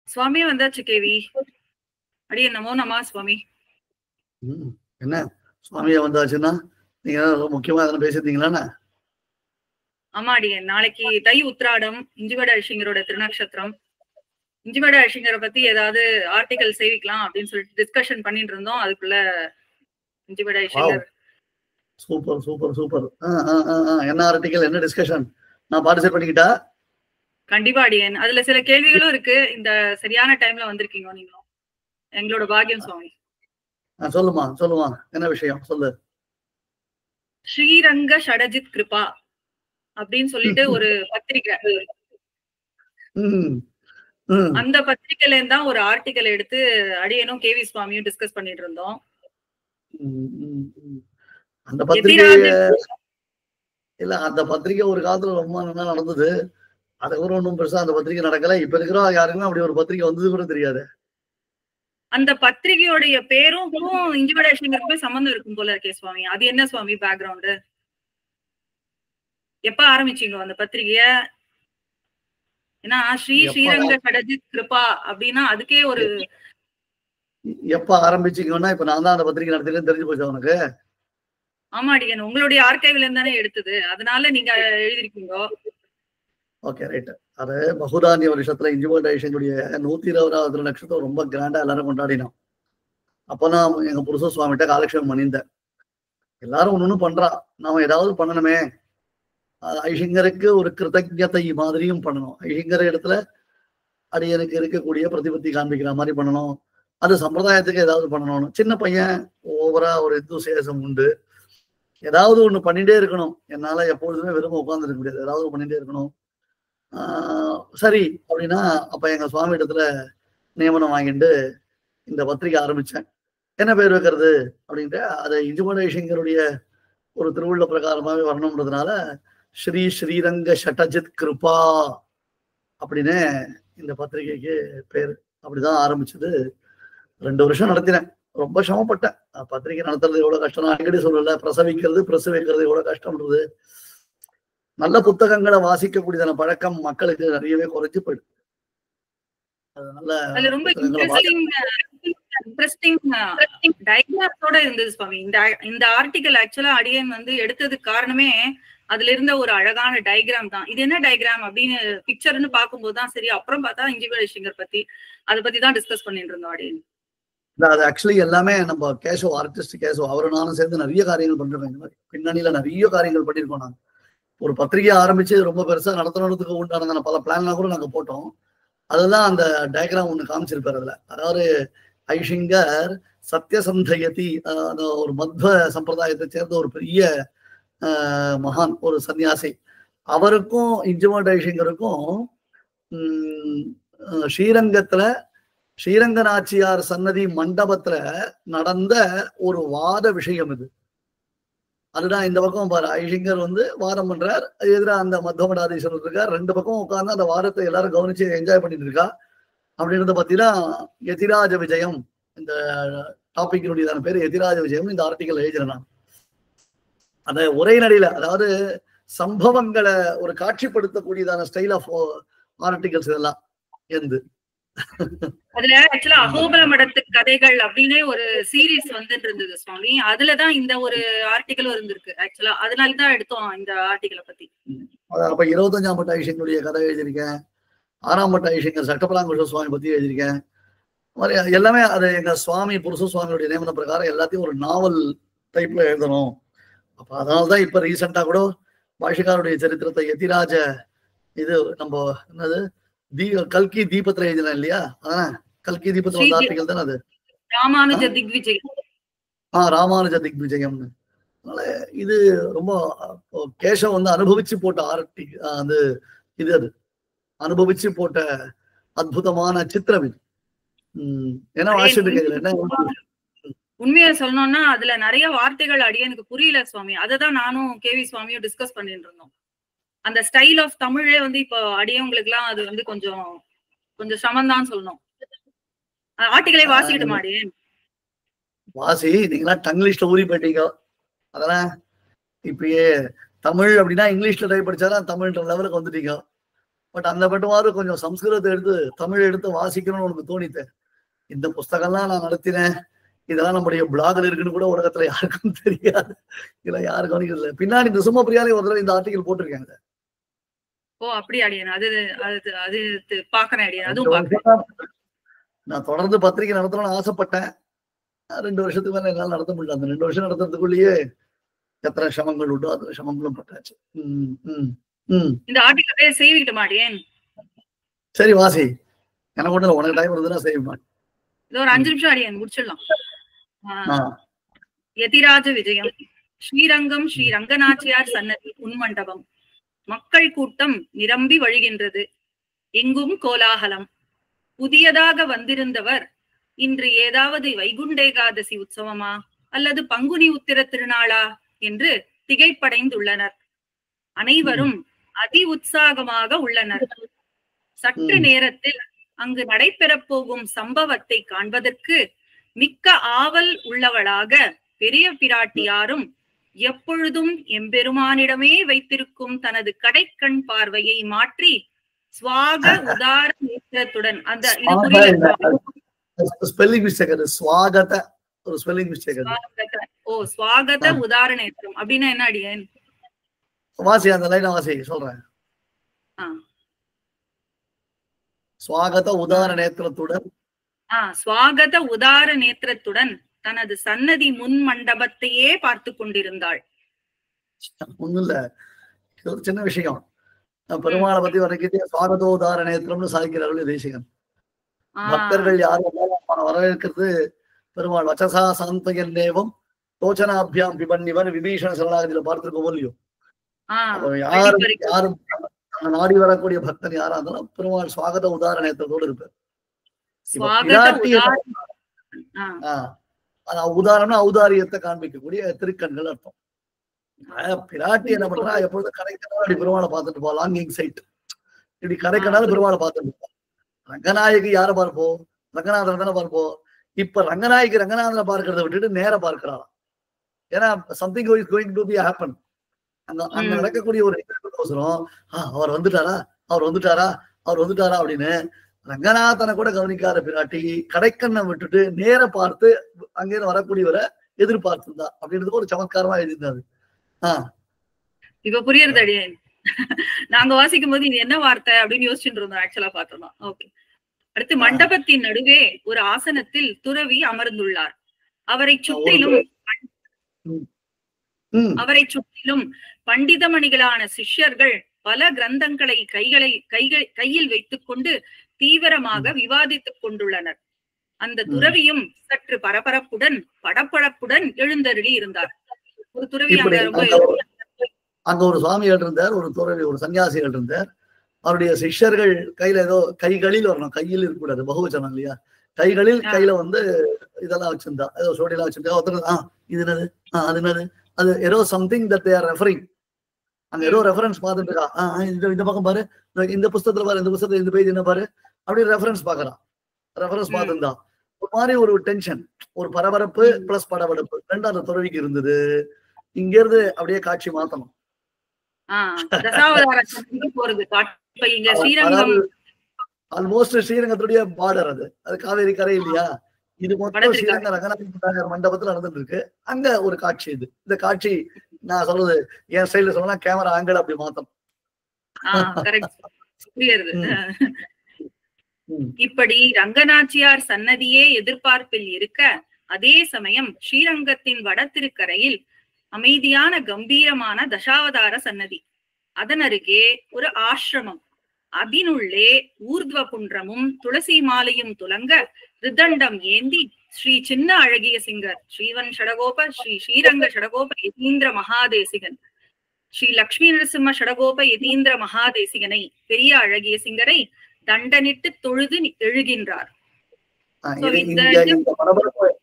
சுவாமி வந்தாச்சு கேவி. அடியே நமோ நமா சுவாமி. என்ன சுவாமியா வந்தாச்சுன்னா நீங்க முக்கியமா எதனா பேசிருந்தீங்களா? ஆமா அடியே, நாளைக்கு தை உத்திராடம், இஞ்சிவட அழிசிங்கரோட திருநக்ஷத்திரம். இஞ்சிவட அழிசிங்கரை பத்தி ஏதாவது ஆர்டிகல் சேவிக்கலாம் அப்படின்னு சொல்லிட்டு டிஸ்கஷன் பண்ணிட்டு இருந்தோம். அதுக்குள்ள இஞ்சிவட அழிசிங்கர். Super super super. என்ன ஆர்டிகல், என்ன டிஸ்கஷன்? நான் பார்ட்டிசிபேட் பண்ணிக்கிட்டா? கண்டிப்பா அடியேன். அதுல சில கேள்விகளும் இருக்கு. இந்த சரியான டைம்ல வந்திருக்கீங்க நீங்களும். எங்களோட பாக்கியம் சுவாமி. சொல்லுமா சொல்லுமா, என்ன விஷயம் சொல்லு. ஸ்ரீரங்க ஷடஜித் கிருபா அப்படின்னு சொல்லிட்டு ஒரு பத்திரிகை, அந்த பத்திரிகையில இருந்தா ஒரு ஆர்டிகல் எடுத்து அடியனும் கேவி சுவாமியும் டிஸ்கஸ் பண்ணிட்டு இருந்தோம். அந்த பத்திரிகை இல்ல, அந்த பத்திரிகை ஒரு காலத்துல ரொம்ப நல்லா நடந்தது. அதுக்கப்புறம் ஒன்றும் பெருசா அந்த பத்திரிகை நடக்கல. இப்ப இருக்கிறோம் யாருக்குமே அப்படி ஒரு பத்திரிகை வந்தது கூட தெரியாது. அந்த பத்திரிகையோடைய பேரும் இஞ்சிவட அழிசிங்கருக்கும் சம்பந்தம் இருக்கும் போல இருக்கே சுவாமி. அது என்ன சுவாமி பேக்ரவுண்டு? எப்ப ஆரம்பிச்சீங்க அந்த பத்திரிகைய? ஏன்னா ஸ்ரீரங்க ஷடஜித் கிருபா அப்படின்னா அதுக்கே ஒரு எப்ப ஆரம்பிச்சீங்கன்னா, இப்ப நான் தான் அந்த பத்திரிகை நடத்தினேன்னு தெரிஞ்சு போச்சு உனக்கு. ஆமா அடியன், உங்களுடைய ஆர்கைவ்ல இருந்து தானே எடுத்தது, அதனால நீங்க எழுதிருக்கீங்க. Okay right. அது பகுதானிய வருஷத்துல இஞ்சிவட அழிசிங்கருடைய 120வது நட்சத்திரம் ரொம்ப கிராண்டா எல்லாரும் கொண்டாடினோம். அப்பதான் எங்க புருஷ சுவாமிகிட்ட காலக்ஷேபம் பண்ணியிருந்தேன். எல்லாரும் ஒண்ணு பண்றா, நாம ஏதாவது பண்ணணுமே. ஐஷிங்கருக்கு ஒரு கிருத்தஜதை மாதிரியும் பண்ணணும். ஐஷிங்கர இடத்துல அடியனுக்கு இருக்கக்கூடிய பிரதிபத்தி காண்பிக்கிற மாதிரி பண்ணணும். அது சம்பிரதாயத்துக்கு ஏதாவது பண்ணணும்னு. சின்ன பையன் ஓவரா ஒரு எந்தூசியாசம் உண்டு. ஏதாவது ஒண்ணு பண்ணிட்டே இருக்கணும். என்னால எப்பொழுதுமே வெறும் உட்கார்ந்து இருக்க முடியாது, ஏதாவது பண்ணிட்டே இருக்கணும். சரி அப்படின்னா அப்ப எங்க சுவாமி இடத்துல நியமனம் வாங்கிட்டு இந்த பத்திரிகை ஆரம்பிச்சேன். என்ன பேர் வைக்கிறது அப்படின்ட்டு, அதை இஞ்சிவட அழிசிங்கருடைய ஒரு திருவுள்ள பிரகாரமாவே வரணும்ன்றதுனால ஸ்ரீரங்க ஷடஜித் கிருபா அப்படின்னு இந்த பத்திரிகைக்கு பேரு. அப்படிதான் ஆரம்பிச்சது. 2 வருஷம் நடத்தினேன். ரொம்ப சிரமப்பட்டேன். பத்திரிகை நடத்துறது எவ்வளவு கஷ்டம் அடிக்கடி சொல்லல. பிரசவிக்கிறது வைக்கிறது எவ்வளவு கஷ்டம்ன்றது. நல்ல புத்தகங்களை வாசிக்கக்கூடியதான பழக்கம் மக்களுக்கு நிறையவே குறைஞ்சு போயிடுது. அது ரொம்ப இன்ட்ரெஸ்டிங் டயக்ராம்ஸோட இருந்தது சுவாமி. இந்த ஆர்டிகல் ஆக்சுவலா அடியன் எடுத்ததுக்கு காரணமே அதுல இருந்த ஒரு அழகான டயக்ராம் தான். இது என்ன டயக்ராம் அப்படின்னு பிக்சர்னு பார்க்கும்போதுதான் சரி. அப்புறம் பார்த்தா இஞ்சிவட அழிசிங்கர் பத்தி அதை பத்தி தான் டிஸ்கஸ் பண்ணிட்டு இருந்தோம் அடியன். அது ஆக்சுவலி எல்லாமே நம்ம கேசவ், ஆர்டிஸ்ட் கேசவ், அவரு நானும் சேர்ந்து நிறைய காரியங்கள் பண்றோம். இந்த மாதிரி பின்னணியில நிறைய காரியங்கள் பண்ணிருக்கோம். நாங்க ஒரு பத்திரிகை ஆரம்பிச்சு ரொம்ப பெருசா நடத்தணுன்றதுக்கு உண்டான பல பிளான்லாம் கூட நாங்க போட்டோம். அதெல்லாம் அந்த டயக்ராம் ஒண்ணு காமிச்சிருப்பாரு அதுல. அதாவது ஐஷிங்கர் சத்யசந்தயதி, ஒரு மத்வ சம்பிரதாயத்தை சேர்ந்த ஒரு பெரிய மகான், ஒரு சன்னியாசி. அவருக்கும் இஞ்சிவட அழிசிங்கருக்கும் ஸ்ரீரங்கத்துல ஸ்ரீரங்க நாச்சியார் சன்னதி மண்டபத்துல நடந்த ஒரு வாத விஷயம் இது. அதுதான் இந்த பக்கம் பாரு, ஐஷிங்கர் வாதம் பண்றார், எதிராக அந்த மத்வமடாதீஸ்வரர் இருக்கார். 2 பக்கம் உட்கார்ந்து அந்த வாதத்தை எல்லாரும் கவனிச்சு என்ஜாய் பண்ணிட்டு இருக்கா. அப்படின்றத பத்தினா யதிராஜ விஜயம், இந்த டாபிக்கினுடையதான பேரு யதிராஜ விஜயம். இந்த ஆர்டிகல் எழுதினேன். அந்த உரைநடையில, அதாவது சம்பவங்களை ஒரு காட்சிப்படுத்தக்கூடியதான ஸ்டைல் ஆஃப் ஆர்டிகல்ஸ் இதெல்லாம் இருந்து. அதுல ஆக்சுவலா அகோபல மடத்து கதைகள் அப்படின்னு ஒரு சீரீஸ் இருந்தது சுவாமி. அதுலதான் இந்த ஒரு ஆர்டிகலும் இருந்திருக்கு ஆக்சுவலா. அதனாலதான் எடுத்தோம் இந்த ஆர்டிகலை பத்தி. அப்ப 25ஆம் பட்ட ஐஷிங்கருடைய கதை எழுதியிருக்கேன். 6ஆம் பட்ட ஐஷிங்கர் சட்டப்பலாங்குஷ சுவாமி பத்தி எழுதியிருக்கேன். எல்லாமே அது எங்க சுவாமி புருஷ சுவாமியுடைய நியமன பிரகாரம் எல்லாத்தையும் ஒரு நாவல் டைப்ல எழுதணும். அப்ப அதனாலதான் இப்ப ரீசெண்டா கூட பாஷிகாருடைய சரித்திரத்தை யதிராஜ, இது நம்ம என்னது கல்கி தீபத்துல எழுதினா இல்லையா, அதான் கல்கி தீபத்துல வந்த ஆர்டிகல் தானே அது. ராமானுஜ திக்விஜயம். ராமானுஜ திக்விஜயம்னு. அதனால இது ரொம்ப கேசவ் அனுபவிச்சு போட்ட ஆர்டிகல். இது அது அனுபவிச்சு போட்ட அற்புதமான சித்திரம் இது. ஏன்னா வாசிட்டு என்ன உண்மையா சொல்லணும்னா அதுல நிறைய வார்த்தைகள் அடியனுக்கு புரியல சுவாமி. அததான் நானும் கேவி சுவாமியும் டிஸ்கஸ் பண்ணிட்டு இருந்தோம். அந்த ஸ்டைல் ஆஃப் தமிழே இப்போ அடியவங்களுக்கு எல்லாம் அது கொஞ்சம் சமந்தான் சொல்லணும். ஆர்டிகலே வாசிக்கிட்டு மாடியேன். வாசி, நீங்களா டங்கிலீஷ்ல ஊறி போயிட்டீங்க. அதெல்லாம் இப்பயே தமிழ் அப்படின்னா இங்கிலீஷ்ல டைப் படிச்சாதான் தமிழ்ன்ற லெவலுக்கு வந்துட்டீங்க. பட் அந்த பட்டவாறு கொஞ்சம் சம்ஸ்கிருதத்தை எடுத்து தமிழ் எடுத்து வாசிக்கணும்னு உனக்கு தோணித்து. இந்த புஸ்தகம்லாம் நான் நடத்தினேன், இதெல்லாம் நம்முடைய பிளாக்ல இருக்குன்னு கூட உலகத்துல யாருக்கும் தெரியாது, இல்ல யாரும் கவனிக்கிறது. பின்னாடி இந்த சுமப்பிரியாலே ஒரு தடவை இந்த ஆர்டிகல் போட்டிருக்காங்க. ஓ அப்படி அடியேன், அது அது அது பாக்குறேன் அடியேன், அதுவும் பாக்குறேன். நான் தொடர்ந்து பத்திரிகை நடத்தணும்னு ஆசைப்பட்டேன். 2 வருஷத்துக்கு மேல என்னால நடத்த முடியல. அந்த 2 வருஷம் நடத்துறதுக்குள்ளேயே எத்தனை சிரமங்கள் உண்டோ அத்தனை சிரமங்களும் பட்டாச்சு. இந்த ஆர்டிகல் செய்விக்கிட்ட மாட்டேன். சரி வாசி, எனக்கு ஒண்ணு உனக்கு டைம் இருந்ததுன்னா செய்யுமா. இது ஒரு 5 நிமிஷம் அடியேன் முடிச்சிடலாம். யதிராஜ விஜயம். ஸ்ரீரங்கம் ஸ்ரீ ரங்கநாச்சியார் சன்னதி உன்மண்டபம். மக்கள் கூட்டம் நிரம்பி வழிகின்றது. எங்கும் கோலாகலம். புதியதாக வந்திருந்தவர் இன்று ஏதாவது வைகுண்டேகாதசி உற்சவமா அல்லது பங்குனி உத்திர திருநாளா என்று திகைப்படைந்துள்ளனர். அனைவரும் அதி உற்சாகமாக உள்ளனர். சற்று நேரத்தில் அங்கு நடைபெறப் போகும் சம்பவத்தை காண்பதற்கு மிக்க ஆவல் உள்ளவளாக பெரிய பிராட்டியாரும் எப்பொழுதும் எம்பெருமானிடமே வைத்திருக்கும் தனது கடைக்கண் பார்வையை மாற்றி ஸ்வாக உதார நேத்திரத்துடன் அந்த ஸ்பெல்லிங் மிஸ்டேக், அது ஸ்வாகத ஒரு ஸ்பெல்லிங் மிஸ்டேக். ஓ ஸ்வாகத உதார நேத்திரம் அப்படின்னா என்ன அடியேன்? வாசி அந்த லைன் வாசி சொல்றேன். ஸ்வாகத உதார நேத்திரத்துடன் ஸ்வாகத உதார நேத்திரத்துடன் தனது சன்னதி முன் மண்டபத்தையே பார்த்து கொண்டிருந்தாள். ஒண்ணும் இல்ல, இது ஒரு சின்ன விஷயம். பெருமாளை பத்தி வரைக்கும் சுவாகதோதார நேத்திரம்னு சாதிக்கிறார்கள் தேசிகன். பக்தர்கள் யாரும் வரவேற்கிறது பெருமாள் வச்சசா சாந்தயன்னேவம் தோச்சனாபியாம் பிபன்னிவன் விபீஷண சரணாகதியில பார்த்திருக்கோம் இல்லையோ. யாரும் யாரும் நாடி வரக்கூடிய பக்தன் யாரா இருந்தாலும் பெருமாள் சுவாகத உதார நேத்திரத்தோடு இருப்பார். உதாரணம் ஔதாரியத்தை காண்பிக்கக்கூடிய திருக்கண்கள் அர்த்தம். பிராட்டி என்ன பண்றா, எப்பொழுதும் கரைக்கனால அப்படி பெருமாளை பார்த்துட்டு போ, லாங்கிங் சைட் இப்படி கரைக்கனால பெருமாளை பார்த்துட்டு போ. ரங்கநாயகி யார பார்ப்போம்? ரங்கநாதன் தானே பார்ப்போம். இப்ப ரங்கநாயகி ரங்கநாதனை பார்க்கறத விட்டுட்டு நேர பார்க்கிறாராம். ஏன்னா something is going to be happen. அங்க நடக்கக்கூடிய ஒரு அவசரம், அவர் வந்துட்டாரா அவர் வந்துட்டாரா அவர் வந்துட்டாரா அப்படின்னு ரங்கநாதனை கூட கவனிக்காத பிராட்டி கடைக்கண்ணை விட்டுட்டு நேர பார்த்து அங்கிருந்து வரக்கூடியவரை எதிர்பார்த்திருந்தா அப்படின்றது ஒரு சமத்காரமா எழுதியிருந்தாரு. இப்ப புரியுறது அடியேன். நாங்க வாசிக்கும் போது இது என்ன வார்த்தை அப்படின்னு யோசிச்சுட்டு இருந்தோம். ஆக்சுவலா பார்த்தோம்னா ஓகே. அடுத்து மண்டபத்தின் நடுவே ஒரு ஆசனத்தில் துறவி அமர்ந்துள்ளார். அவரை சுற்றிலும் பண்டிதமணிகளான சிஷ்யர்கள் பல கிரந்தங்களை கையில் வைத்துக் கொண்டு தீவிரமாக விவாதித்துக் கொண்டுள்ளனர். அந்த துறவியும் சற்று பரபரப்புடன் படப்படப்புடன் எழுந்தருளி இருந்தார். ஒரு துறவி அங்க ஒரு சுவாமிகள் இருந்தார், ஒரு துறவி ஒரு சன்னியாசிகள் இருந்தார். அவருடைய சிஷ்யர்கள் கையில ஏதோ கைகளில் வரணும், கையில் இருக்கக்கூடாது, பகுவச்சனம் இல்லையா, கைகளில் கையில வந்து இதெல்லாம் வச்சிருந்தா, ஏதோ சோடியெல்லாம் வச்சிருந்தா. ஒருத்தர் இது என்னது அது என்னது அது ஏதோ something that they are referring. அங்க ஏதோ ரெஃபரன்ஸ் பார்த்துட்டு இருக்கா, இந்த பக்கம் பாரு, இந்த புஸ்தகத்துல பாரு, இந்த புஸ்தகத்துல இந்த பேஜ் என்ன பாரு அப்படி ரெஃபரன்ஸ் பாக்குறான். ரெஃபரன்ஸ் பார்த்துருந்தா ஒரு மாதிரி ஒரு டென்ஷன், ஒரு பரபரப்பு பிளஸ் படபடப்பு ரெண்டு அந்த துறவிக்கு இருந்தது. இங்க இருந்து அப்படியே காட்சி மாத்தணும். ஆல்மோஸ்ட் ஸ்ரீரங்கத்துடைய பார்டர் அது, அது காவேரி கரை இல்லையா, இது மொத்தம் ஸ்ரீரங்க ரங்கநாத மண்டபத்துல நடந்துட்டு இருக்கு. அங்க ஒரு காட்சி இது. இந்த காட்சி நான் சொல்றது என் சைடுல சொல்லலாம், கேமரா ஆங்கிள் அப்படி மாத்தணும். இப்படி ரங்கநாச்சியார் சன்னதியே எதிர்பார்ப்பில் இருக்க, அதே சமயம் ஸ்ரீரங்கத்தின் வட திருக்கரையில் அமைதியான கம்பீரமான தசாவதார சன்னதி, அதன் அருகே ஒரு ஆசிரமம், அதனுள்ளே ஊர்துவ புன்றமும் துளசி மாலையும் துலங்க ரிதண்டம் ஏந்தி ஸ்ரீ சின்ன அழகிய சிங்கர் ஸ்ரீவன் ஷடகோப ஸ்ரீ ஸ்ரீரங்க ஷடகோப யதீந்திர மகாதேசிகன் ஸ்ரீ லக்ஷ்மி நரசிம்ம ஷடகோப யதீந்திர மகாதேசிகனை, பெரிய அழகிய சிங்கரை தண்டனிட்டு தொழுது எழுகின்றார்.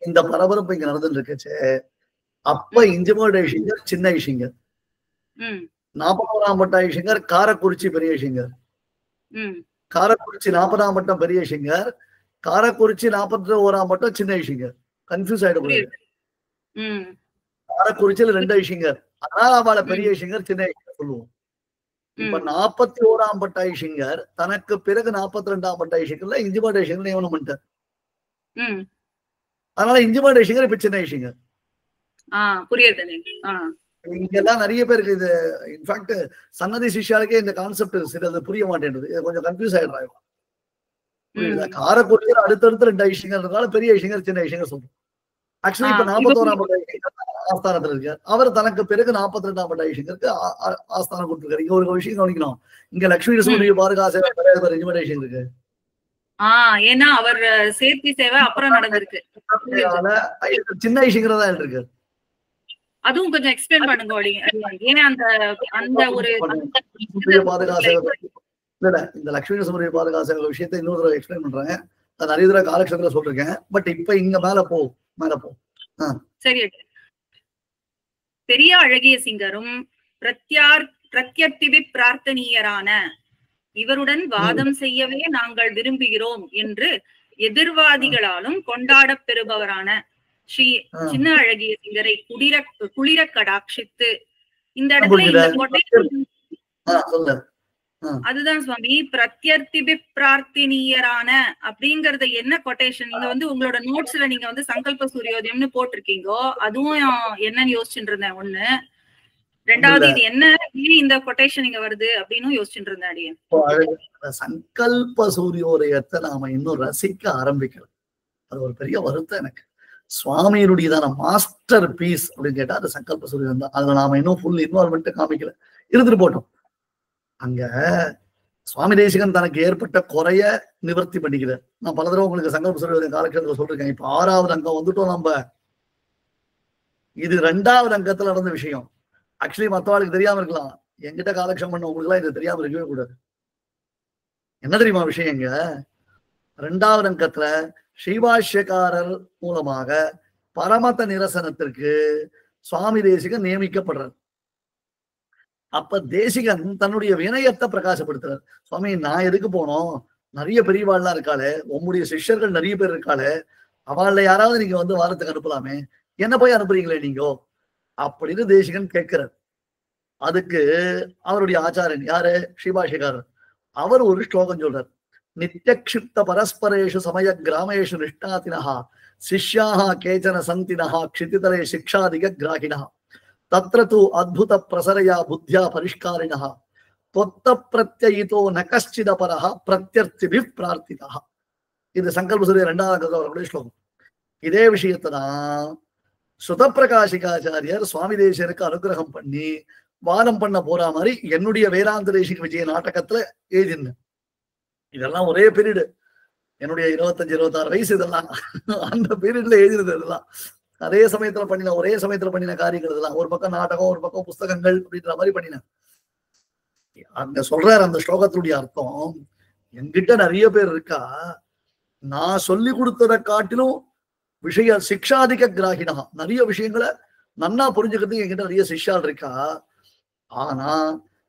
இந்த பரபரப்பு இங்க நடந்துட்டு இருக்குச்சு. அப்ப இஞ்சிமோட ஐஷிங்கர் சின்ன ஐஷிங்கர், 40ஆம் பட்ட ஐஷிங்கர் காரக்குறிச்சி பெரிய ஐஷிங்கர், காரக்குறிச்சி 40ஆம் பட்டம் பெரிய ஐஷிங்கர், காரக்குறிச்சி 41ஆம் பட்டம் சின்ன ஐஷிங்கர். கன்ஃபியூஸ் ஆயிடக்கூடாது. காரக்குறிச்சியில 2 ஐஷிங்கர், அதனால அவளை பெரிய ஐஷிங்கர் சின்ன ஐஷிங்கர் சொல்லுவோம். இப்ப 41ஆம் பட்டாயிஷிங்கர் தனக்கு பிறகு 42ஆம் பட்டாயிஷிங்கர்ல இஞ்சிபாட் ஐஷிங்கர் நியமனம் பண்ணிட்டார். அதனால இஞ்சிபாட் ஐஷிங்கர் இப்ப சின்ன ஐஷிங்கர். புரியுது. இங்கெல்லாம் நிறைய பேருக்கு இது இன்ஃபேக்ட் சன்னதி சிஷ்யாளுக்கே இந்த கான்செப்ட் சிலது புரிய மாட்டேன்றது. இது கொஞ்சம் கன்ஃபியூஸ் ஆயிடுறாங்க. புரியுதா? காரக்குடியில் அடுத்தடுத்து 2 ஐஷிங்கர் இருக்கால, பெரிய ஐஷிங்கர் சின்ன ஐஷிங்கர் சொல்றோம். ஆக்சுவலி இப்ப 41ஆம் பட்டாயிஷிங்கர் ஆஸ்தானத்துல இருக்கார். அவர் தனக்கு பிறகு 42ஆம் பட்டாயிஷிங்கருக்கு ஆஸ்தானம் கொடுத்திருக்காரு. இங்க ஒரு விஷயம் கவனிக்கணும். இங்க லட்சுமி நரசிம்ம பாதுகாசை இன்ஜிமெண்டேஷன் இருக்கு. ஏன்னா அவர் சேர்த்தி சேவை அப்புறம் நடந்திருக்கு. சின்ன ஐஷிங்கர் தான் இருக்கு. அதுவும் கொஞ்சம் எக்ஸ்பிளைன் பண்ணுங்க. ஏன்னா அந்த ஒரு பாதுகாசை இல்ல, இந்த லட்சுமி நரசிம்ம பாதுகாசை விஷயத்தை இன்னொரு தடவை எக்ஸ்பிளைன் பண்றாங்க. நான் நிறைய தடவை காலக்ஷேபத்துல சொல்லிருக்கேன். பட் இப்ப இங்க மேல போ. சரி. பெரிய அழகிய சிங்கரும் பிரத்யர்த்திபி பிரார்த்தனீயரான இவருடன் வாதம் செய்யவே நாங்கள் விரும்புகிறோம் என்று எதிர்வாதிகளாலும் கொண்டாடப் பெறுபவரான ஸ்ரீ சின்ன அழகிய சிங்கரை குளிர கடாட்சித்து இந்த இடத்துல அதுதான் சுவாமி பிரத்யர்த்திபி பிரார்த்தனீயரான அப்படிங்கறத என்ன கொட்டேஷன் நீங்க உங்களோட நோட்ஸ்ல நீங்க சங்கல்ப சூரியோதயம்னு போட்டிருக்கீங்கோ. அதுவும் என்னன்னு யோசிச்சுட்டு இருந்தேன். ஒண்ணு. ரெண்டாவது இது என்ன இந்த கொட்டேஷன் இங்க வருது அப்படின்னு யோசிச்சுட்டு இருந்தேன். அடியே சங்கல்ப சூரியோதயத்தை நாம இன்னும் ரசிக்க ஆரம்பிக்கல. அது ஒரு பெரிய வருத்தம் எனக்கு. சுவாமியினுடையதான மாஸ்டர் பீஸ் அப்படின்னு கேட்டா அது சங்கல்ப சூரியோதயம் தான். அதுல நாம இன்னும் ஃபுல் இன்வால்மெண்ட் காமிக்கல. இருந்துட்டு போட்டோம். அங்க சுவாமி தேசிகன் தனக்கு ஏற்பட்ட குறைய நிவர்த்தி பண்ணிக்கிறார். நான் பல தடவை உங்களுக்கு சங்கல்ப சூரியோதயம் காலக்ஷேபத்துல சொல்லிருக்கேன். இப்ப 6வது அங்கம் வந்துட்டோம். நம்ம இது 2வது அங்கத்துல நடந்த விஷயம். ஆக்சுவலி மத்தவாளுக்கு தெரியாம இருக்கலாம். என்கிட்ட காலக்ஷேபம் பண்ண உங்களுக்கு எல்லாம் இது தெரியாம இருக்கவே கூடாது. என்ன தெரியுமா விஷயங்க? 2வது அங்கத்துல ஸ்ரீபாஷ்யக்காரர் மூலமாக பரமத நிரசனத்திற்கு சுவாமி தேசிகன் நியமிக்கப்படுறார். அப்ப தேசிகன் தன்னுடைய வினயத்தை பிரகாசப்படுத்துறார். சுவாமி, நான் எதுக்கு போனோம்? நிறைய பெரியவாள்லாம் இருக்காளே, உங்களுடைய சிஷ்யர்கள் நிறைய பேர் இருக்காளே, அவள்ல யாராவது நீங்க வாரத்துக்கு அனுப்பலாமே, என்ன போய் அனுப்புறீங்களே நீங்க அப்படின்னு தேசிகன் கேட்கிறார். அதுக்கு அவருடைய ஆச்சாரியன் யாரு? ஸ்ரீபாஷ்யக்காரர். அவர் ஒரு ஸ்லோகம் சொல்றார். நித்யக்ஷிப்த பரஸ்பரேஷு சமய கிராமேஷு நிஷ்டாதினஹா சிஷ்யாஹா கேச்சன சந்தினஹா க்ஷிதிதலே சிக்ஷாதிக கிராகிணா தத்ர தூ அத்புத பிரசரயா புத்தியா பரிஷ்காரிணஹ தொத்த பிரத்யயிதோ ந கஷ்டிதபரஹ பிரத்யர்த்திபி பிரார்த்திதா. இது சங்கல்ப சூரிய 2வது வரக்கூடிய ஸ்லோகம். இதே விஷயத்தான் சுதப்பிரகாசிகாச்சாரியர் சுவாமி தேசிகருக்கு அனுகிரகம் பண்ணி வாதம் பண்ண போற மாதிரி என்னுடைய வேதாந்த தேசிக விஜய நாடகத்துல எழுதினேன். இதெல்லாம் ஒரே பீரியடு. என்னுடைய 25-26 வயசு. இதெல்லாம் அந்த பீரியட்ல எழுதினது. இதெல்லாம் ஒரே சமயத்துல பண்ணின காரியங்கள். இதெல்லாம் ஒரு பக்கம் நாடகம், ஒரு பக்கம் புஸ்தகங்கள் அப்படின்ற மாதிரி பண்ணினேன். அங்க சொல்றாரு அந்த ஸ்லோகத்தினுடைய அர்த்தம். என்கிட்ட நிறைய பேர் இருக்கா, நான் சொல்லி கொடுத்ததை காட்டிலும் விஷய சிக்ஷாதிக கிராகினா, நிறைய விஷயங்களை நன்னா புரிஞ்சுக்கிறதுக்கு என்கிட்ட நிறைய சிஷ்யால் இருக்கா. ஆனா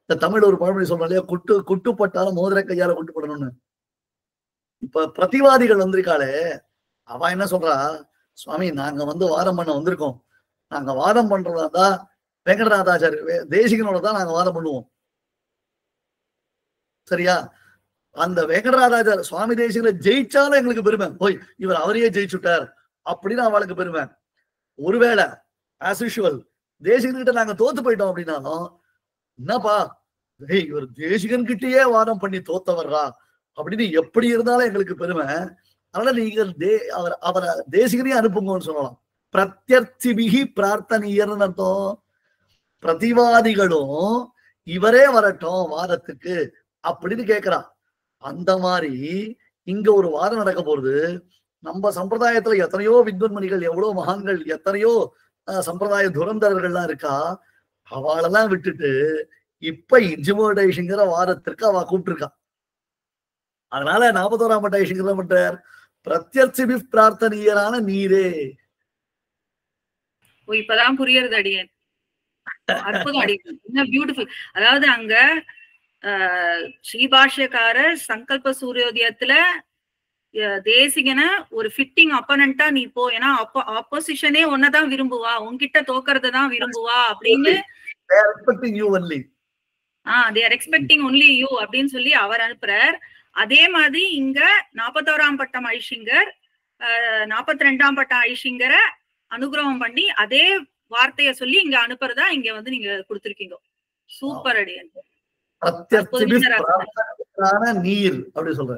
இந்த தமிழ் ஒரு பழமொழி சொல்றோம் இல்லையா, குட்டுப்பட்டாலும் மோதிர கையால குட்டுப்படணும்னு. இப்ப பிரதிவாதிகள் வந்திருக்காளே, அவ என்ன சொல்றா? சுவாமி, நாங்க வாதம் பண்ண வந்திருக்கோம். நாங்க வாதம் பண்றதா தான் வெங்கடநாதாச்சாரிய தேசிகனோட தான் நாங்க வாதம் பண்ணுவோம். சரியா? அந்த வெங்கடநாதாச்சாரிய சுவாமி தேசிகனை ஜெயிச்சாலும் எங்களுக்கு பெருமை. போய் இவர் அவரையே ஜெயிச்சுட்டார் அப்படின்னு அவளுக்கு பெருமை. ஒருவேளை ஆஸ் யூஷுவல் தேசிகன்கிட்ட நாங்க தோத்து போயிட்டோம் அப்படின்னாலும், என்னப்பா இவர் தேசிகன் கிட்டயே வாதம் பண்ணி தோத்தவர்ரா அப்படின்னு எப்படி இருந்தாலும் எங்களுக்கு பெருமை. அதனால நீங்கள் அவரை தேசிகனையே அனுப்புங்கன்னு சொல்லலாம். பிரத்யர்த்திபிகி பிரார்த்தனீயர்னு அர்த்தம். பிரதிவாதிகளும் இவரே வரட்டும் வாதத்துக்கு அப்படின்னு கேட்கிறான். அந்த மாதிரி இங்க ஒரு வாதம் நடக்க போறது. நம்ம சம்பிரதாயத்துல எத்தனையோ வித்வன்மணிகள், எவ்வளவு மகான்கள், எத்தனையோ சம்பிரதாய துரந்தர்கள்லாம் இருக்கா. அவளெல்லாம் விட்டுட்டு இப்ப இன்ஜிமோடைஷங்கிற வாதத்திற்கு அவ கூப்பிட்டுருக்கா. அதனால 41ஆம் பட்டாயிஷங்கிற பண்றார், பிரத்யர்த்திபி பிரார்த்தனீயரான நீரே. இப்பதான் புரியுறது அடியேன். அற்புதம் அடியேன். என்ன பியூட்டிஃபுல். அதாவது அங்க ஸ்ரீபாஷ்யக்காரர் சங்கல்ப சூரியோதயத்துல தேசிகனை ஒரு ஃபிட்டிங் அப்பனண்டா நீ போ, ஏன்னா ஆப்போசிஷனே ஒன்னதான் விரும்புவா, உன்கிட்ட தோக்கறதான் விரும்புவா அப்படின்னு they are expecting only you அப்படின்னு சொல்லி அவர் அனுப்புறார். அதே மாதிரி இங்க 41ஆம் பட்டம் ஐஷிங்கர் 42ஆம் பட்டம் ஐஷிங்கரை அனுகிரகம் பண்ணி அதே வார்த்தைய சொல்லி இங்க அனுப்புறதா இங்க வந்து நீங்க கொடுத்திருக்கீங்க. சூப்பர் அடியன். நீர் அப்படி சொல்ற.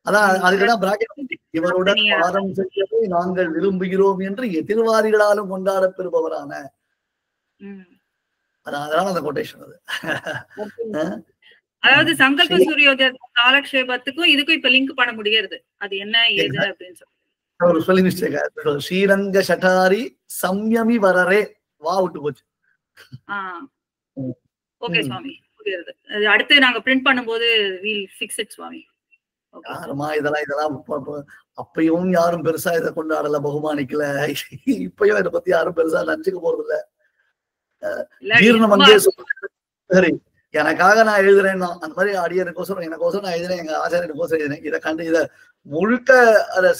அதான் அதுக்குதான் பிராக்கெட் இவருடன் பாதம் செய்யவே நாங்கள் விரும்புகிறோம் என்று எதிர்வாரிகளாலும் கொண்டாட பெறுபவரான. அதனால அந்த கொட்டேஷன் அது. அதாவது சங்கல்ப சூரியோதய காலக்ஷேபத்துக்கும் இதுக்கும் இப்ப லிங்க் பண்ண முடியாது. அது என்ன ஏது அப்படின்னு சொல்லி ஒரு சொல்லி மிஸ்டேக். ஸ்ரீரங்க சட்டாரி சம்யமி வரரே வா விட்டு போச்சு. ஓகே சுவாமி, புரியுது. அடுத்து நாங்க பிரிண்ட் பண்ணும்போது we'll fix it சுவாமி. யாருமா இதெல்லாம் அப்பயும் யாரும் பெருசா இதை கொண்டாடல, பகுமானிக்கல. இப்பயும் இதை பத்தி யாரும் பெருசா நினைச்சுக்க போறது இல்ல. ஜீரணம் அங்கே சரி எனக்காக நான் எழுதுறேன்னா அந்த மாதிரி அடியனுக்கோசரம் எனக்கோசரம் நான் எழுதுறேன், எங்க ஆச்சாரியனுக்கோசரம் எழுதுறேன். இதை கண்டு இதை முழுக்க அதை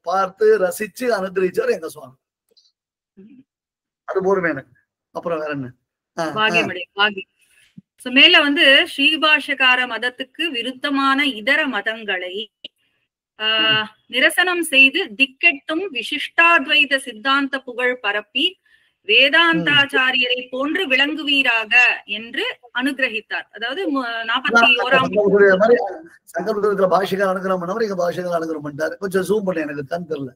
பார்த்து ரசிச்சு அனுகிரகிச்சார் எங்க சுவாமி. அது போருமே எனக்கு. அப்புறம் வேற என்ன மேல வந்து ஸ்ரீபாஷகார மதத்துக்கு விருத்தமான இதர மதங்களை நிரசனம் செய்து திக்கெட்டும் விசிஷ்டாத்வைத சித்தாந்த புகழ் பரப்பி வேதாந்தாச்சாரியரை போன்று விளங்குவீராக என்று அனுகிரகித்தார். அதாவது 41ஆம் சங்கல்பத்துல பாஷைகள் அனுகிரகம் பண்ணவர் எங்க பாஷைகள் அனுகிரகம் பண்ணிட்டாரு. கொஞ்சம் ஜூம் பண்ண எனக்கு தான் தெரியல.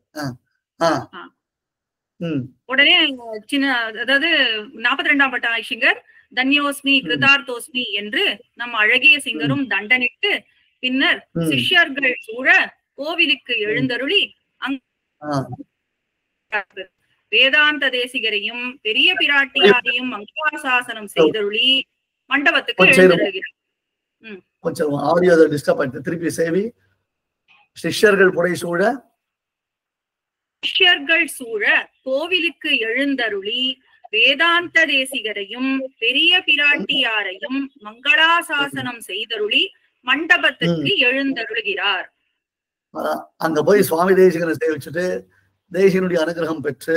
உடனே சின்ன அதாவது 42ஆம் பட்ட ஐஷிங்கர் தன்யோஸ்மி கிருதார்த்தோஸ்மி என்று நம் அழகிய சிங்கரும் தண்டனிட்டு பின்னர் சிஷ்யர்கள் சூழ கோவிலுக்கு எழுந்தருளி வேதாந்த தேசிகரையும் பெரிய பிராட்டியாரையும் மங்களாசாசனம் செய்தருளி மண்டபத்துக்கு எழுந்தருளுகிறார். கொஞ்சம் ஆடியோ டிஸ்டர்ப் ஆயிடுச்சு, திருப்பி சேவி. சிஷ்யர்கள் புடை சூழ கோவிலுக்கு எழுந்தருளி வேதாந்த தேசிகரையும் பெரிய பிராட்டியாரையும் மங்களாசாசனம் செய்தருளி மண்டபத்துக்கு எழுந்தருளுகிறார். அங்க போய் சுவாமி தேசிகனை சேவிச்சுட்டு தேசிகனுடைய அனுகிரகம் பெற்று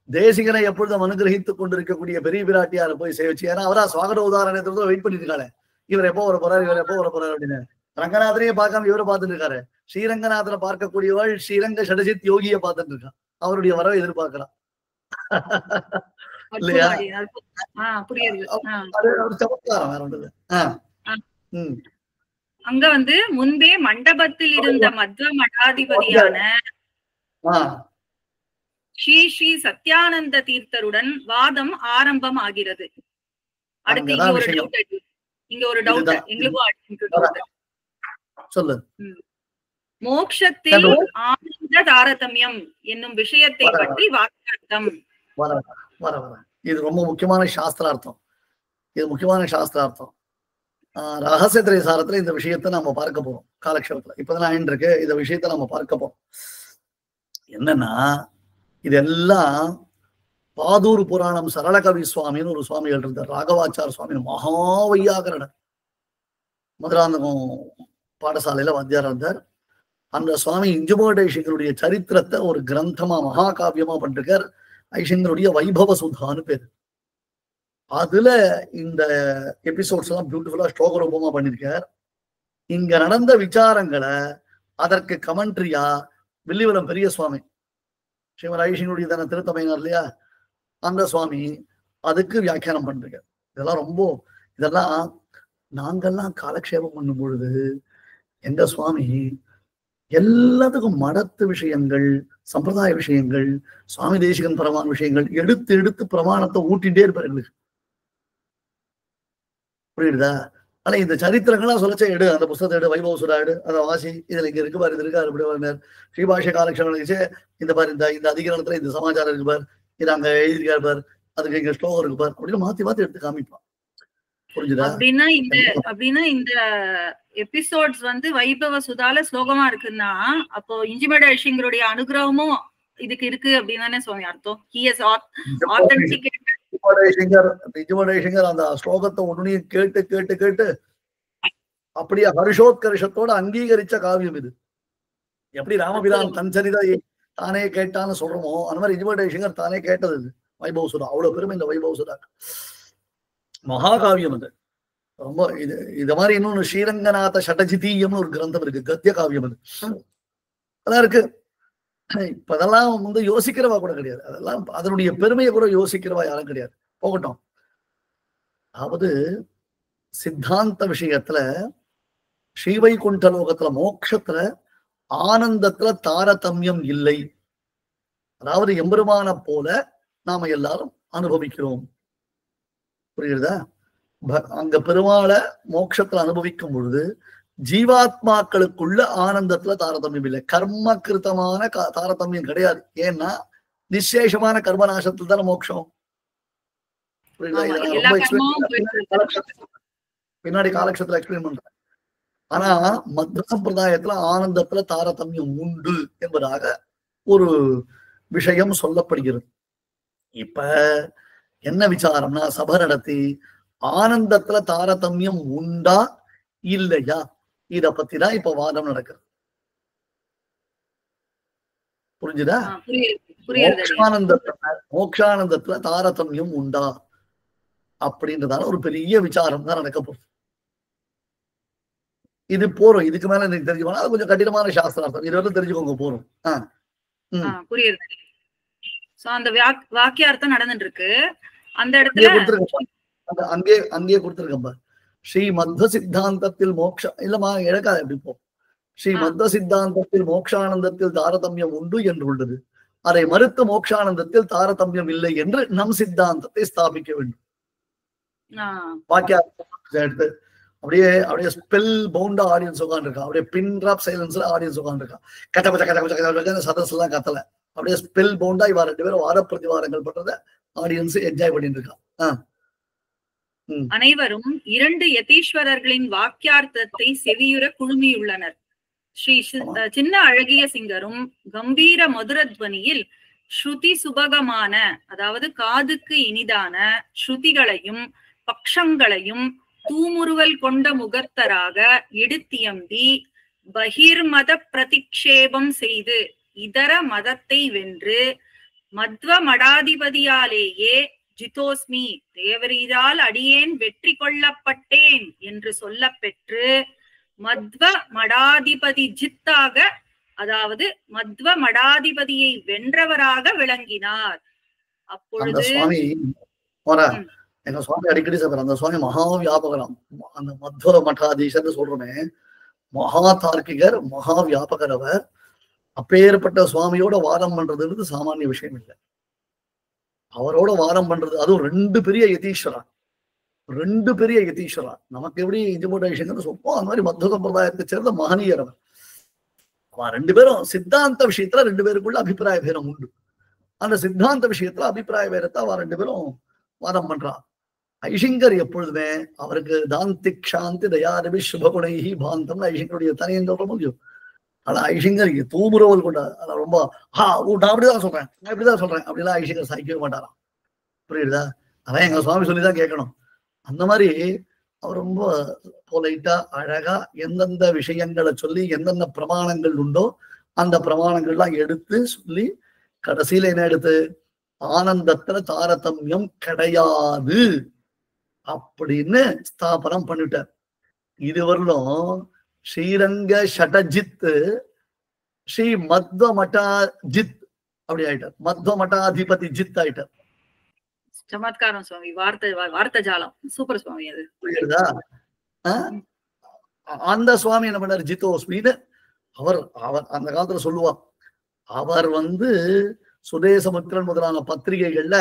தேசிகனை எப்பொழுதும் அனுகிரகித்துக் கொண்டிருக்கக்கூடிய பெரிய பிராட்டியாரை போய் சேவிச்சு, ஏன்னா அவரா சுவாகர உதாரணத்தை வெயிட் பண்ணிட்டு இருக்காரு. இவர் எப்போ வர போறாரு, இவர் எப்போ வர போறாரு அப்படின்னு. ரங்கநாதனையே பார்க்காம இவரை பார்த்துட்டு இருக்காரு. ஸ்ரீரங்கநாதனை பார்க்கக்கூடியவள் ஸ்ரீரங்க ஷடஜித் யோகியை பார்த்துட்டு இருக்கான். அவருடைய வரவை எதிர்பார்க்கிறான் இல்லையா? சமத்காரம் வேற ஒன்று. அங்க வந்து முன்பே மண்டபத்தில் இருந்த மத்வ மடாதிபதியான ஸ்ரீ ஸ்ரீ சத்யானந்த தீர்த்தருடன் வாதம் ஆரம்பம் ஆகிறது. அடுத்து இங்க ஒரு டவுட் எங்களுக்கும் சொல்லு. மோக்ஷத்தில் ஆனந்த தாரதமியம் என்னும் விஷயத்தை பற்றி வாக்கியார்த்தம். இது ரொம்ப முக்கியமான சாஸ்திரார்த்தம். இது முக்கியமான சாஸ்திரார்த்தம். ரகசிய திரைசாரத்துல இந்த விஷயத்த நம்ம பார்க்க போறோம் காலக்ஷேபத்துல. இப்பதான் ஆயிட்டு இருக்கு. இந்த விஷயத்த நம்ம பார்க்க போறோம். என்னன்னா இதெல்லாம் பாதூர் புராணம் சரளகவி சுவாமின்னு ஒரு சுவாமிகள் இருந்தார். ராகவாச்சார சுவாமி மகா வையாகரனர். மதுராந்தகம் பாடசாலையில வாத்தியாரா இருந்தார். அந்த சுவாமி இஞ்சுமோட ஐஷிங்கருடைய சரித்திரத்தை ஒரு கிரந்தமா மகாகாவியமா பண்ணிருக்கார். ஐஷிங்கருடைய வைபவ சுதான்னு பேரு. அதுல இந்த எபிசோட்ஸ் எல்லாம் பியூட்டிஃபுல்லா ஸ்லோக ரூபமா பண்ணிருக்கார். இங்க நடந்த விசாரங்களை அதற்கு கமெண்ட்ரியா வில்லிவலம் பெரிய சுவாமி ஸ்ரீமத் ஐஷிங்கருடைய தான திருத்தமையினார் இல்லையா, அந்த சுவாமி அதுக்கு வியாக்கியானம் பண்ணிருக்கார். இதெல்லாம் நாங்கெல்லாம் காலக்ஷேபம் பண்ணும் பொழுது எங்க சுவாமி எல்லாத்துக்கும் மடத்து விஷயங்கள், சம்பிரதாய விஷயங்கள், சுவாமி தேசிகன் பரமான விஷயங்கள் எடுத்து எடுத்து பிரமாணத்தை ஊட்டிகிட்டே இருப்பார் எங்களுக்கு. புரியுதா? ஆனா இந்த சரித்திரங்களா சொல்லச்சா எடு, அந்த புஸ்தகத்தை எடு, வைபவ சுரா எடு, அதை வாசி, இதுல இங்க இருக்கு பாரு, இது இருக்காரு, இப்படி வரனர் ஸ்ரீபாஷ காலக்ஷேபம் இந்த பாரு, இந்த அதிகாரத்துல இந்த சமாச்சாரம் இருக்கு பார், இது அங்க எழுதியிருக்காரு பார், அதுக்கு இங்க ஸ்லோகம் இருக்கு பார், அப்படின்னு மாத்தி மாத்தி எடுத்து காமிப்பான். புரிஞ்சுதா? அப்படின்னா இந்த எபிசோட்ஸ் வந்து வைபவ சுதால ஸ்லோகமா இருக்குன்னா அப்போ இஞ்சிமேட ஐஷிங்கருடைய அனுகிரகமும் இதுக்கு இருக்கு அப்படின்னு தானே சுவாமி அர்த்தம். அந்த ஸ்லோகத்தை உடனே கேட்டு கேட்டு கேட்டு அப்படியே ஹர்ஷோத்கர்ஷத்தோட அங்கீகரிச்ச காவியம் இது. எப்படி ராமபிரான் தன் சரிதை தானே கேட்டான்னு சொல்றோமோ அந்த மாதிரி இஞ்சிமேட ஐஷிங்கர் தானே கேட்டது இது வைபவ சுதா. அவ்வளவு பெருமை இந்த வைபவ சுதா. மகாகாவியம் அது. ரொம்ப இது மாதிரி இன்னொன்னு ஸ்ரீரங்கநாத ஷடஜிதீயம்னு ஒரு கிரந்தம் இருக்கு, கத்திய காவியம். அது அதான் இருக்கு. இப்ப அதெல்லாம் வந்து யோசிக்கிறவா கூட கிடையாது. அதெல்லாம் அதனுடைய பெருமையை கூட யோசிக்கிறவா யாரும் கிடையாது. போகட்டும். அதாவது சித்தாந்த விஷயத்துல ஸ்ரீவைகுண்ட லோகத்துல மோட்சத்துல ஆனந்தத்துல தாரதமியம் இல்லை. அதாவது எம்பெருமான போல நாம எல்லாரும் அனுபவிக்கிறோம். புரியுதா? அங்க பெருமாளை மோட்சத்துல அனுபவிக்கும் பொழுது ஜீவாத்மாக்களுக்குள்ள ஆனந்தத்துல தாரதமியம் இல்லை. கர்ம கிருத்தமான தாரதமியம் கிடையாது. ஏன்னா நிசேஷமான கர்மநாசத்துல தானே மோட்சம். புரியுதா? பின்னாடி காலக்ஷத்துல எக்ஸ்பிளைன் பண்றேன். ஆனா மத்வ சம்பிரதாயத்துல ஆனந்தத்துல தாரதமியம் உண்டு என்பதாக ஒரு விஷயம் சொல்லப்படுகிறது. இப்ப என்ன விசாரம்னா, சபை நடத்தி ஆனந்தத்துல தாரதமியம் உண்டா இல்லையா இத பத்தி தான் இப்ப வாதம் நடக்குது. புரிஞ்சுதா? மோக்ஷானந்தத்துல தாரதமியம் உண்டா அப்படின்றதால ஒரு பெரிய விசாரம் தான் நடக்க போகுது. இது போறோம். இதுக்கு மேல எனக்கு தெரிஞ்சுக்கணும். அது கொஞ்சம் கடினமான சாஸ்திரார்த்தம். இது வரைக்கும் தெரிஞ்சுக்கோங்க போறோம். புரியுது. அந்த வாக்கியார்த்தம் நடந்துட்டு இருக்கு. அந்த இடத்துல அங்கே கொடுத்திருக்கேன். ஸ்ரீ மத்வ சித்தாந்தத்தில் மோக்ஷ இல்லமா இழக்காது எப்படி போ. ஸ்ரீ மத்வ சித்தாந்தத்தில் மோக்ஷானந்தத்தில் தாரதமியம் உண்டு என்று உள்ளது. அதை மறுத்து மோக்ஷானந்தத்தில் தாரதமியம் இல்லை என்று நம் சித்தாந்தத்தை ஸ்தாபிக்க வேண்டும். வாக்கியார்த்தம் எடுத்து அப்படியே ஸ்பெல் பவுண்டா ஆடியன்ஸ் உட்காந்துருக்கா. அப்படியே பின் டிராப் சைலன்ஸ்ல ஆடியன்ஸ் உட்காந்துருக்கா. கச்ச பச்ச கச்ச பச்ச கச்ச சதஸ் எல்லாம் கத்தல. அப்படியே ஸ்பெல் பவுண்டா இவா 2 பேரும் வார பிரதிவாரங்கள் பண்றத ஆடியன்ஸ் என்ஜாய் பண்ணிட்டு இருக்கா. அனைவரும் 2 யதீஸ்வரர்களின் வாக்கியார்த்தத்தை செவியுற குழுமியுள்ளனர். ஸ்ரீ சின்ன அழகிய சிங்கரும் கம்பீர மதுரத்வனியில் ஸ்ருதி சுபகமான, அதாவது காதுக்கு இனிதான ஸ்ருதிகளையும் பக்ஷங்களையும் தூமுறுவல் கொண்ட முகத்தராக எடுத்தியம்பி பகிர்மத பிரதிக்ஷேபம் செய்து இதர மதத்தை வென்று மத்வ மடாதிபதியாலேயே ஜிதோஸ்மி, தேவரீரால் அடியேன் வெற்றி கொள்ளப்பட்டேன் என்று சொல்ல பெற்று மத்வ மடாதிபதி ஜித்தாக, அதாவது மத்வ மடாதிபதியை வென்றவராக விளங்கினார். அப்பொழுது எங்க சுவாமி அடிக்கடி சொல்றாரு, அந்த சுவாமி மகா வியாபகரம். அந்த மத்வ மடாதீசர் சொல்றோமே, மகா தார்க்கிகர், மகா வியாபகர் அவர். அப்பேற்பட்ட சுவாமியோட வாதம் பண்றதுன்றது சாமானிய விஷயம் இல்லை. அவரோட வாதம் பண்றது, அதுவும் 2 பெரிய யதீஸ்வரா. நமக்கு எப்படி இன்ஜிமோடைசேஷன் சொல்லுவோம், அந்த மாதிரி மத்வ சம்பிரதாயத்தை சேர்ந்த மகனீயர் அவர். 2 பேரும் சித்தாந்த விஷயத்துல 2 பேருக்குள்ள அபிப்பிராய பேரம் உண்டு. அந்த சித்தாந்த விஷயத்துல அபிப்பிராய பேரத்தை அவ 2 பேரும் வாதம் பண்றா. ஐஷிங்கர் எப்பொழுதுமே அவருக்கு தாந்திக் சாந்தி தயாரபி சுபகுணைஹி பாந்தம் ஐஷிங்கருடைய தனியன் சொல்ற முடியும். ஆனா ஐஷிங்கர் தூமுறவல் கொண்ட ரொம்ப நான் அப்படிதான் சொல்றேன் அப்படிலாம் ஐஷிங்கர் சாய்க்கவே மாட்டாராம். புரியுதா? அதான் எங்க சுவாமி சொல்லிதான் கேட்கணும். அந்த மாதிரி அவர் ரொம்ப பொலைட்டா அழகா எந்தெந்த விஷயங்களை சொல்லி எந்தெந்த பிரமாணங்கள் உண்டோ அந்த பிரமாணங்கள்லாம் எடுத்து சொல்லி கடைசியில என்ன எடுத்து ஆனந்தத்துல தாரதமியம் கிடையாது அப்படின்னு ஸ்தாபனம் பண்ணிட்டார். இதுவரையிலும் ஸ்ரீரங்க ஷடஜித் ஸ்ரீ மத்வ மட்டாஜித் அப்படி ஆயிட்டார். மத்வ மட்டாதிபதி ஜித் ஆயிட்டார். சமத்காரம் சுவாமி, வார்த்தை ஜாலம் சூப்பர் சுவாமி. அது புரியுதா? அந்த சுவாமி என்ன பண்ணார், ஜிதோஸ்மின்னு அவர் அந்த காலத்துல சொல்லுவார். அவர் சுதேசமுத்திரன் முதலான பத்திரிகைகள்ல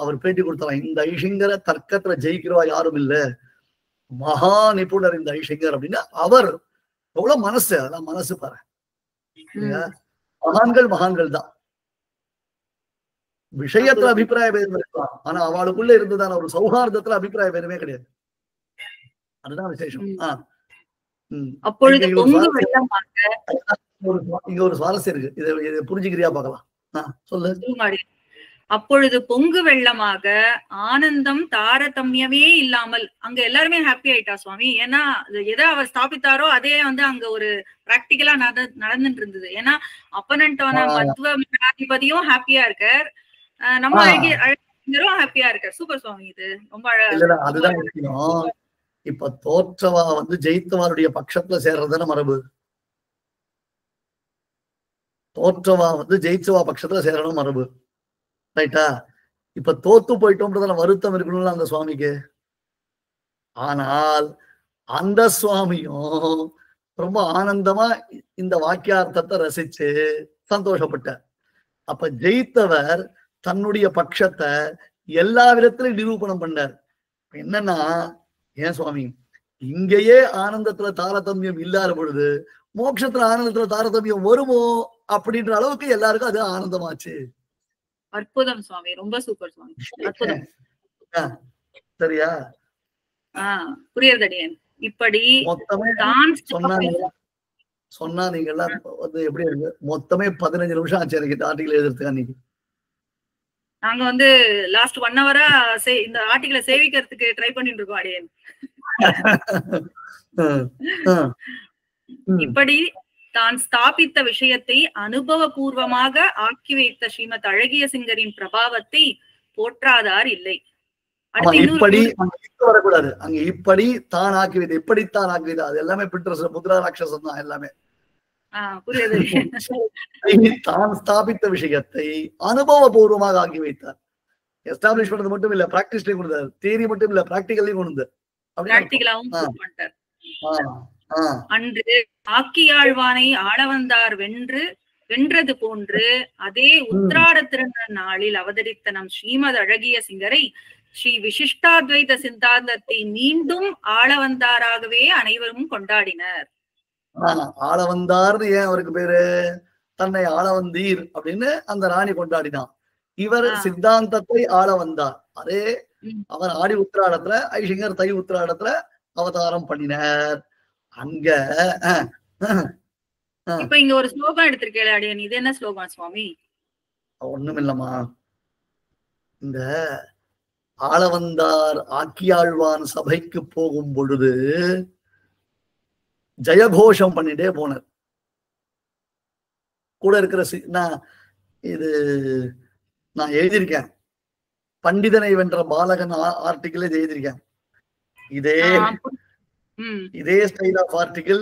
அவர் பேட்டி கொடுத்தாராம். இந்த ஐஷிங்கர தர்க்கத்துல ஜெயிக்கிறவா யாரும் இல்ல, மகா நிபுணர் இந்த ஐஷிங்கர் அப்படின்னு. அவர் எவ்வளவு மனசு, அதெல்லாம் மனசு பாரு. மகான்கள் தான். விஷயத்துல அபிப்பிராய பேதம் இருக்கலாம், ஆனா அவளுக்குள்ள இருந்துதான் ஒரு சௌஹார்தத்துல அபிப்பிராய பேதமே கிடையாது. அதுதான் விசேஷம். அப்பொழுது இங்க ஒரு சுவாரஸ்யம் இருக்கு, இதை புரிஞ்சுக்கிறியா பாக்கலாம். சொல்லு. அப்பொழுது பொங்கு வெள்ளமாக ஆனந்தம் தாரதமியமே இல்லாமல் அங்க எல்லாருமே ஹாப்பி ஆயிட்டா சுவாமி. ஏன்னா எதை அவர் ஸ்தாபித்தாரோ அதே அங்க ஒரு பிராக்டிக்கலா நடந்துட்டு இருந்தது. ஏன்னா அப்பனண்டான மத்வ மடாதிபதியும் ஹாப்பியா இருக்கார், நம்ம வெறும் ஹாப்பியா இருக்காரு. சூப்பர் சுவாமி, இது ரொம்ப இல்ல அதுதான் முக்கியம். இப்ப தோற்றவா வந்து ஜெயித்தவாருடைய பட்சத்துல சேர்றதுன்னு மரபு. தோற்றவா வந்து ஜெயிச்சவா பட்சத்துல சேரணும் மரபு. ரைட்டா? இப்ப தோத்து போயிட்டோம்ன்றதுல வருத்தம் இருக்கணும்ல அந்த சுவாமிக்கு. ஆனால் அந்த சுவாமியும் ரொம்ப ஆனந்தமா இந்த வாக்கியார்த்தத்தை ரசிச்சு சந்தோஷப்பட்டார். அப்ப ஜெயித்தவர் தன்னுடைய பட்சத்தை எல்லா விதத்திலையும் நிரூபணம் பண்ணார். என்னன்னா, ஏன் சுவாமி இங்கேயே ஆனந்தத்துல தாரதமியம் இல்லாத பொழுது மோட்சத்துல ஆனந்தத்துல தாரதமியம் வருமோ அப்படின்ற அளவுக்கு எல்லாருக்கும் அது ஆனந்தமாச்சு. அற்புதம் சுவாமி, ரொம்ப சூப்பர் சுவாமி, அற்புதம். சரியா? புரியுது அடியேன். இப்படி மொத்தமே சொன்னா நீங்க எல்லாம் வந்து எப்படி இருக்கு? மொத்தமே 15 நிமிஷம் ஆச்சு எனக்கு இந்த ஆர்டிகல் எழுதுறதுக்கு. அன்னைக்கு நாங்க வந்து லாஸ்ட் 1 ஹவரா இந்த ஆர்டிகலை சேவிக்கிறதுக்கு ட்ரை பண்ணிட்டு இருக்கோம் அடியேன். இப்படி தான் ஸ்தாபித்த விஷயத்தை அனுபவபூர்வமாக ஆக்கி வைத்த ஸ்ரீமத் அழகிய சிங்கரின் பிரபாவத்தை போற்றாதார் இல்லை. இப்படி வரக்கூடாது. அங்க இப்படி தான் ஆக்கி வைத்த, இப்படித்தான் ஆக்கி வைத்த, அது எல்லாமே பிட்ரஸ் முத்ரா ராட்சசம் தான் எல்லாமே. தான் ஸ்தாபித்த விஷயத்தை அனுபவபூர்வமாக ஆக்கி வைத்தார். எஸ்டாப்ளிஷ் பண்ணது மட்டும் இல்ல, பிராக்டிஸ்லயும் கொடுத்தார். தியரி மட்டும் இல்ல, பிராக்டிகலையும் கொண்டு அன்று ஆக்கியாழ்வானை ஆளவந்தார் வென்றது போன்று அதே உத்திராட திருநாள் நாளில் அவதரித்த நம் ஸ்ரீமத் அழகிய சிங்கரை ஸ்ரீ விசிஷ்டாத்வைத சித்தாந்தத்தை மீண்டும் ஆளவந்தாராகவே அனைவரும் கொண்டாடினர். ஆளவந்தார்னு ஏன் அவருக்கு பேரு? தன்னை ஆளவந்தீர் அப்படின்னு அந்த ராணி கொண்டாடினான். இவர் சித்தாந்தத்தை ஆள வந்தார். அதே அவர் ஆடி உத்திராடத்துல, ஐசிங்கர் தை உத்திராடத்துல அவதாரம் பண்ணினார். அங்க இப்ப இங்க ஒரு ஸ்லோகம் எடுத்திருக்கேன் அடியன், இது என்ன ஸ்லோகம் சுவாமி? ஒண்ணும் இல்லம்மா, இந்த ஆளவந்தார் ஆக்கியாழ்வான் சபைக்கு போகும் பொழுது ஜெயகோஷம் பண்ணிட்டே போனார். கூட இருக்கிற இது நான் எழுதியிருக்கேன், பண்டிதனை வென்ற பாலகன் ஆர்டிகிள் எழுதியிருக்கேன். இதே ஸ்டைல் ஆஃப் ஆர்டிகிள்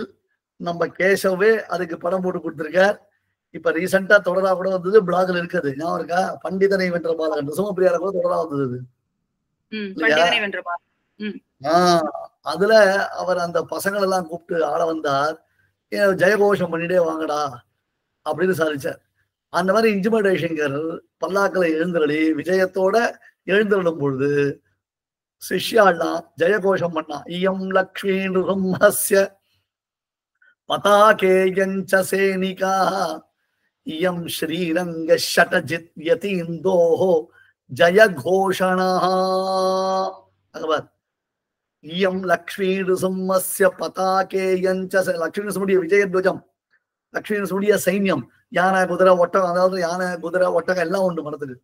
நம்ம கேசவே அதுக்கு படம் போட்டு கொடுத்திருக்கார். இப்ப ரீசெண்டா தொடரா கூட வந்தது, பிளாக்ல இருக்குது, ஞாபகம் இருக்கா? பண்டிதனை வென்ற பாலகன் சுமப்பிரியார கூட தொடரா வந்தது. அதுல அவர் அந்த பசங்களை எல்லாம் கூப்பிட்டு ஆள வந்தார், ஜெயகோஷம் பண்ணிட்டே வாங்கடா அப்படின்னு சாதிச்சார். அந்த மாதிரி இஞ்சிம ஜெய்சங்கர் பல்லாக்களை எழுந்தருளி விஜயத்தோட எழுந்தருளும் பொழுது சிஷ்யாலாம் ஜெயகோஷம் பண்ணா. இயம் லக்ஷ்மீ நிரும்ஹஸ்ய பதாகேயஞ்ச சேனிகா இயம் ஸ்ரீரங்க ஷடஜித் யதீந்தோஹோ ஜயகோஷணா. இயம் லக்ஷ்மீ நிரும்ஹஸ்ய பதாகேயஞ்ச, லக்ஷ்மி நரசிம்மனுடைய விஜயத்வஜம், லக்ஷ்மி நரசிம்மனுடைய சைன்யம், யானை குதிரை ஒட்டகம், அதாவது யானை குதிரை ஒட்டகம் எல்லாம் உண்டு, மனத்துக்கு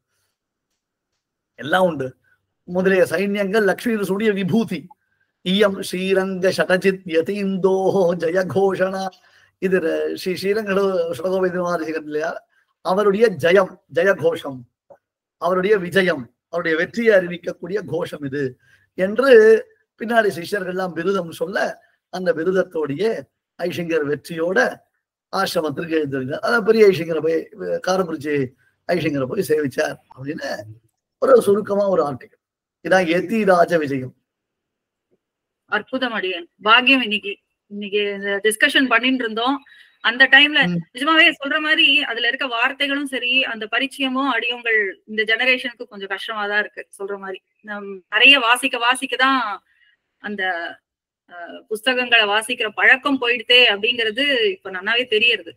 எல்லாம் உண்டு, முதலிய சைன்யங்கள் லக்ஷ்மி நரசிம்மனுடைய விபூதி. இயம் ஸ்ரீரங்க ஷடஜித் யதீந்தோஹோ ஜயகோஷணா. இது ஸ்ரீரங்க ஷடகோபேதிமாதிரிகள் இல்லையா, அவருடைய ஜெயம், ஜெயகோஷம், அவருடைய விஜயம், அவருடைய வெற்றியை அறிவிக்கக்கூடிய கோஷம் இது என்று பின்னாடி சிஷ்யர்கள் எல்லாம் பிருதம் சொல்ல, அந்த பிருதத்தோடைய ஐசிங்கர் வெற்றியோட ஆசிரமத்திற்கு எழுந்திருந்தார். அதான் பெரிய ஐசிங்கரை போய், காரபுரிச்சி ஐசிங்கரை போய் சேவிச்சார் அப்படின்னு ஒரு சுருக்கமா ஒரு ஆர்டிகல். இதான் யதிராஜ விஜயம். அற்புதம் அடியன், பாக்கியம். இன்னைக்கு டிஸ்கஷன் பண்ணிட்டு இருந்தோம். அந்த டைம்ல நிஜமாவே சொல்ற மாதிரி அதுல இருக்க வார்த்தைகளும் சரி, அந்த பரிச்சயமும் அடியங்கள் இந்த ஜெனரேஷனுக்கு கொஞ்சம் கஷ்டமா தான் இருக்கு. சொல்ற மாதிரி நிறைய வாசிக்கதான் அந்த புஸ்தகங்களை வாசிக்கிற பழக்கம் போயிடுதே அப்படிங்கிறது இப்ப நன்னாவே தெரியறது.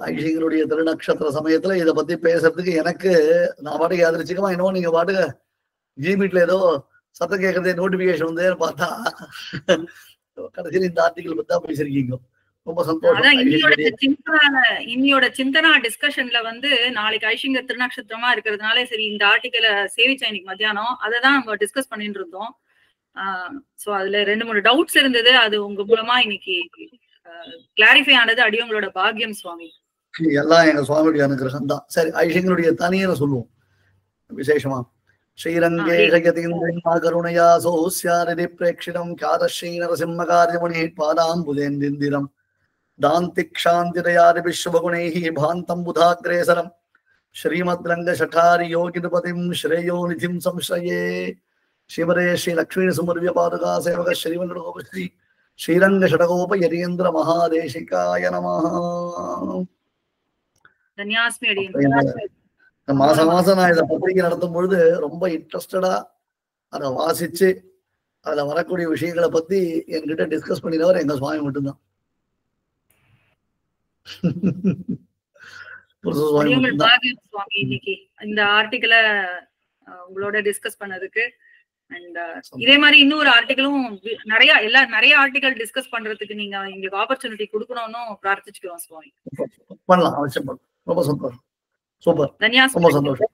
ஐசிங்கருடைய திருநக்ஷத்திர சமயத்துல இதை பத்தி பேசுறதுக்கு எனக்கு, நான் பாட்டுக்கு யாதிருச்சிக்கமா என்னவோ நீங்க பாட்டுக்கு ஜிமீட்ல ஏதோ சத்தம் கேட்கறதே நோட்டிபிகேஷன் வந்து பார்த்தா கடைசியில் இந்த ஆர்டிகல் பத்தி தான் பேசிருக்கீங்க. ரொம்ப சந்தோஷம். இன்னியோட சிந்தனா டிஸ்கஷன்ல வந்து நாளைக்கு ஐசிங்கர் திருநக்ஷத்திரமா இருக்கிறதுனால சரி இந்த ஆர்டிகலை சேவிச்சேன் இன்னைக்கு மத்தியானம். அதை தான் நம்ம டிஸ்கஸ் பண்ணிட்டு இருந்தோம். சோ அதுல 2-3 டவுட்ஸ் இருந்தது. அது உங்க மூலமா இன்னைக்கு கிளாரிஃபை ஆனது. அடியவங்களோட பாக்கியம் சுவாமி. எல்லாம் எங்க சுவாமியுடைய அனுகிரகம் தான். சரி, ஐஷங்களுடைய தனியரை சொல்லுவோம் விசேஷமா. ஸ்ரீரங்கேஷயதீந்திரா கருணையா சோஸ்யாரதி பிரேக்ஷிடம் காதஸ்ரீ நரசிம்ம காரியமுனி பாதாம்புதேந்திரம் தாந்திக்ஷாந்திரயாரி விஸ்வகுணைஹி பாந்தம் புதாக்ரேசரம் ஸ்ரீமத்ரங்க சட்டாரி யோகினுபதிம் ஸ்ரேயோ நிதிம் சம்ஸ்ரயே. சிவரே ஸ்ரீ லக்ஷ்மீ சுமர்விய பாதுகா சேவக ஸ்ரீவங்கடகோபஸ்ரீ ஸ்ரீரங்க ஷடகோப யதீந்திர மகாதேசிகாய நமஹ. தன்யாஸ்மி அடியேன். மாசம் மாசம் நான் இதை பத்திரிகை நடத்தும் பொழுது ரொம்ப இன்ட்ரெஸ்டடா அதை வாசிச்சு அதுல வரக்கூடிய விஷயங்களை பத்தி என்கிட்ட டிஸ்கஸ் பண்ணினவர் எங்க சுவாமி மட்டும்தான். சுவாமி இன்னைக்கு இந்த ஆர்டிகிள உங்களோட டிஸ்கஸ் பண்ணதுக்கு. அண்ட் இதே மாதிரி இன்னொரு ஆர்டிகிளும் நிறைய ஆர்டிகல் டிஸ்கஸ் பண்றதுக்கு நீங்க எங்களுக்கு ஆப்பர்ச்சுனிட்டி கொடுக்கணும்னு பிரார்த்திச்சுக்கிறோம் சுவாமி. பண்ணலாம், அவசியம் பண்ணலாம். ரொம்ப சந்தோஷம். சூப்பர், ரொம்ப சந்தோஷம்.